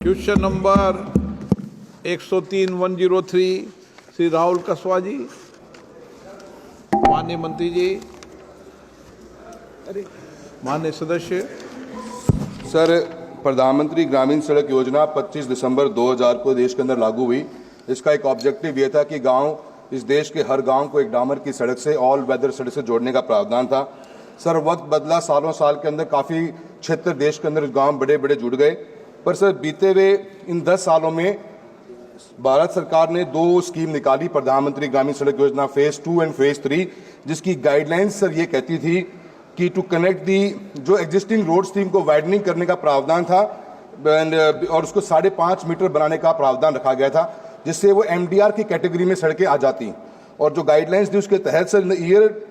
Question number 103-103 Shri Rahul कसवा जी। माननीय मंत्री जी, माननीय सदस्य। सर, प्रधानमंत्री ग्रामीण सड़क योजना 25 दिसंबर 2000 को देश के अंदर लागू हुई। इसका एक ऑब्जेक्टिव ये था कि इस देश के हर गांव को एक डामर की सड़क से, ऑल वेदर सड़क से जोड़ने का प्रावधान था। सर, वक्त बदला, सालों साल के अंदर काफ़ी क्षेत्र देश के अंदर गांव बड़े बड़े जुड़ गए। पर सर, बीते हुए इन 10 सालों में भारत सरकार ने 2 स्कीम निकाली, प्रधानमंत्री ग्रामीण सड़क योजना फेज 2 एंड फेज 3, जिसकी गाइडलाइंस सर ये कहती थी कि टू कनेक्ट दी जो एग्जिस्टिंग रोड्स थी उनको वाइडनिंग करने का प्रावधान था और उसको 5.5 मीटर बनाने का प्रावधान रखा गया था, जिससे वो MDR की कैटेगरी में सड़कें आ जाती। और जो गाइडलाइंस थी उसके तहत सर ईयर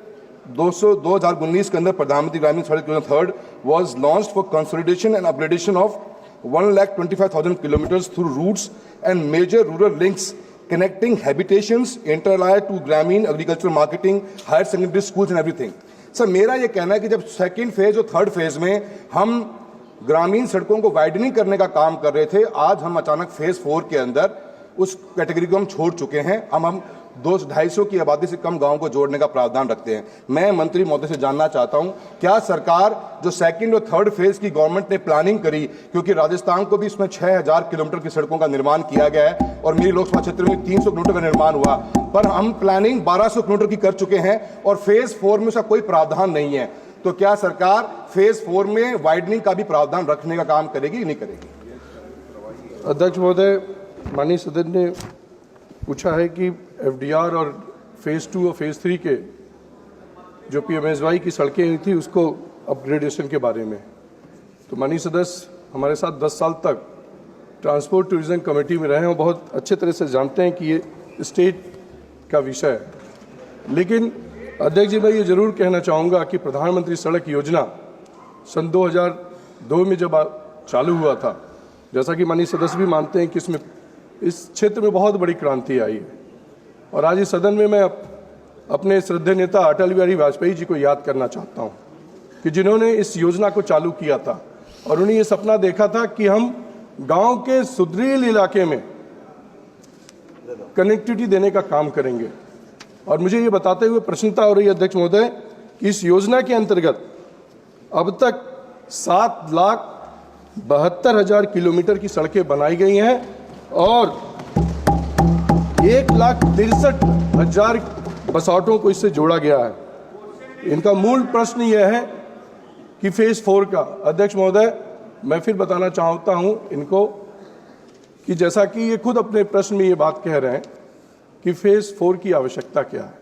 2019 के अंदर प्रधानमंत्री ग्रामीण सड़क योजना third was launched for consolidation and upgradation of 1,25,000 kilometers through routes and major rural links connecting habitations, inter-allied to Gramin, agricultural marketing, higher secondary schools and everything. Sir, मेरा ये कहना है कि जब सेकेंड फेज और थर्ड फेज में हम ग्रामीण सड़कों को वाइडनिंग करने का काम कर रहे थे, आज हम अचानक फेज 4 के अंदर उस कैटेगरी को हम छोड़ चुके हैं। हम 250 की आबादी से कम गांवों को जोड़ने का प्रावधान रखते हैं। मैं मंत्री महोदय से जानना चाहता हूं, क्या सरकार जो सेकंड और थर्ड फेज की गवर्नमेंट ने प्लानिंग करी, क्योंकि राजस्थान को भी इसमें 6000 किलोमीटर की सड़कों का निर्माण किया गया है और मेरी लोकसभा क्षेत्र में 300 किलोमीटर का निर्माण हुआ, पर हम प्लानिंग 1200 किलोमीटर की कर चुके हैं और फेज 4 में उसका कोई प्रावधान नहीं है। तो क्या सरकार फेज 4 में वाइडनिंग का भी प्रावधान रखने का काम करेगी, नहीं करेगी? अध्यक्ष महोदय, माननीय सदन ने पूछा है कि FDR और फेज 2 और फेज 3 के जो PMSY की सड़कें थी उसको अपग्रेडेशन के बारे में। तो माननीय सदस्य हमारे साथ 10 साल तक ट्रांसपोर्ट टूरिज्म कमेटी में रहे हैं और बहुत अच्छे तरह से जानते हैं कि ये स्टेट का विषय है। लेकिन अध्यक्ष जी, मैं ये जरूर कहना चाहूँगा कि प्रधानमंत्री सड़क योजना सन 2002 में जब चालू हुआ था, जैसा कि माननीय सदस्य भी मानते हैं कि इसमें इस क्षेत्र में बहुत बड़ी क्रांति आई है। और आज इस सदन में मैं अपने श्रद्धेय नेता अटल बिहारी वाजपेयी जी को याद करना चाहता हूं कि जिन्होंने इस योजना को चालू किया था और उन्होंने ये सपना देखा था कि हम गांव के सुदूर इलाके में कनेक्टिविटी देने का काम करेंगे। और मुझे ये बताते हुए प्रसन्नता हो रही है अध्यक्ष महोदय कि इस योजना के अंतर्गत अब तक 7,72,000 किलोमीटर की सड़कें बनाई गई हैं और 1,63,000 बसावटों को इससे जोड़ा गया है। इनका मूल प्रश्न यह है कि फेज 4 का, अध्यक्ष महोदय मैं फिर बताना चाहता हूं इनको कि जैसा कि ये खुद अपने प्रश्न में ये बात कह रहे हैं कि फेज 4 की आवश्यकता क्या है।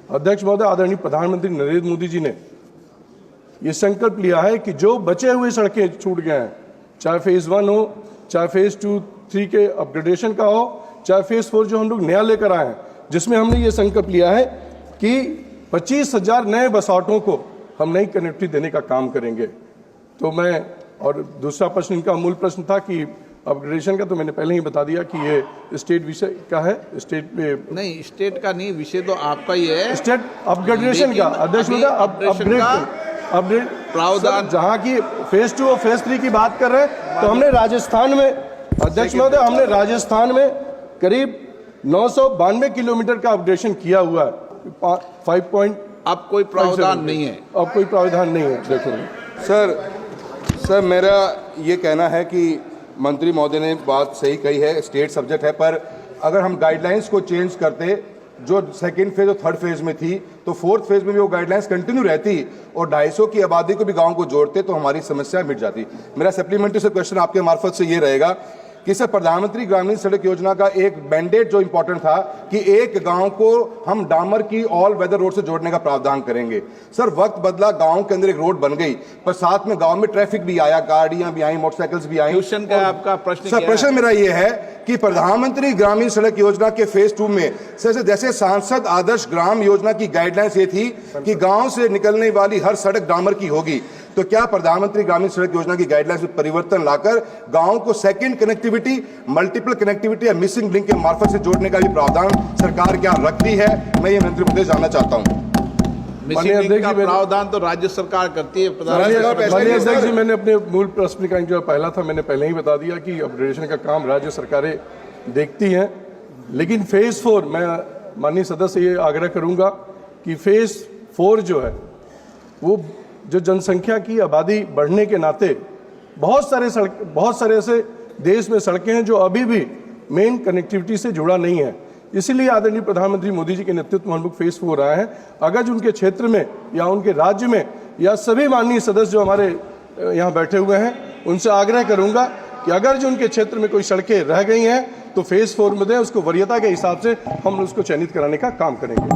अध्यक्ष महोदय, आदरणीय प्रधानमंत्री नरेंद्र मोदी जी ने ये संकल्प लिया है कि जो बचे हुए सड़कें छूट गए हैं, चाहे फेज 1 हो, चाहे फेज 2-3 के अपग्रेडेशन का हो, चाहे फेज 4 जो हम लोग नया लेकर आए हैं, जिसमें हमने ये संकल्प लिया है कि 25,000 नए बसावटों को हम नई कनेक्टिविटी देने का काम करेंगे। तो मैं, और दूसरा प्रश्न इनका मूल प्रश्न था कि अपग्रेडेशन का, तो मैंने पहले ही बता दिया कि ये स्टेट विषय का है। स्टेट में नहीं, स्टेट का नहीं, विषय तो आपका ही है, स्टेट अपग्रेडेशन का। अध्यक्ष महोदय, अपग्रेड प्रावधान जहाँ की फेज 2 और फेज 3 की बात कर रहे हैं, तो हमने राजस्थान में, अध्यक्ष महोदय, हमने राजस्थान में करीब 992 किलोमीटर का अपग्रेडेशन किया हुआ है। 5 अब कोई प्रावधान नहीं है, अब कोई प्रावधान नहीं है। देखो सर, मेरा ये कहना है कि मंत्री महोदय ने बात सही कही है, स्टेट सब्जेक्ट है, पर अगर हम गाइडलाइंस को चेंज करते जो सेकेंड फेज और थर्ड फेज में थी, तो फोर्थ फेज में भी वो गाइडलाइंस कंटिन्यू रहती और 250 की आबादी को भी गांव को जोड़ते तो हमारी समस्या मिट जाती। मेरा सप्लीमेंट्री से क्वेश्चन आपके मार्फत से ये रहेगा कि सर, प्रधानमंत्री ग्रामीण सड़क योजना का एक मैंडेट जो इंपॉर्टेंट था कि एक गांव को हम डामर की ऑल वेदर रोड से जोड़ने का प्रावधान करेंगे। सर, वक्त बदला, गांव के अंदर एक रोड बन गई, पर साथ में गांव में ट्रैफिक भी आया, गाड़ियां भी आई, मोटरसाइकिल्स भी आई। क्वेश्चन का आपका प्रश्न सर, प्रश्न मेरा ये है कि प्रधानमंत्री ग्रामीण सड़क योजना के फेज 2 में सर, जैसे सांसद आदर्श ग्राम योजना की गाइडलाइंस ये थी कि गांव से निकलने वाली हर सड़क डामर की होगी, तो क्या प्रधानमंत्री ग्रामीण सड़क योजना की गाइडलाइंस में परिवर्तन लाकर गांव को सेकंड कनेक्टिविटी, मल्टीपल कनेक्टिविटी या मिसिंग लिंक के मार्फत से जोड़ने का भी प्रावधान सरकार क्या रखती है? मैं ये मंत्री महोदय जानना चाहता हूं। माननीय अध्यक्ष का जी, प्रावधान तो राज्य सरकार करती है। माननीय अध्यक्ष जी, मैंने अपने मूल प्रश्न का जो पहला था मैंने पहले ही बता दिया कि अपग्रेडेशन का काम राज्य सरकारें देखती हैं, लेकिन फेज 4 मैं माननीय सदस्य से ये आग्रह करूंगा कि फेज 4 जो है वो जो जनसंख्या की आबादी बढ़ने के नाते बहुत सारे ऐसे देश में सड़कें हैं जो अभी भी मेन कनेक्टिविटी से जुड़ा नहीं है। इसीलिए आदरणीय प्रधानमंत्री मोदी जी के नेतृत्व में हम लोग फेज 4 आए हैं। अगर जो उनके क्षेत्र में या उनके राज्य में या सभी माननीय सदस्य जो हमारे यहाँ बैठे हुए हैं उनसे आग्रह करूंगा कि अगर जो उनके क्षेत्र में कोई सड़कें रह गई हैं तो फेज 4 में दें, उसको वरीयता के हिसाब से हम उसको चयनित कराने का काम करेंगे।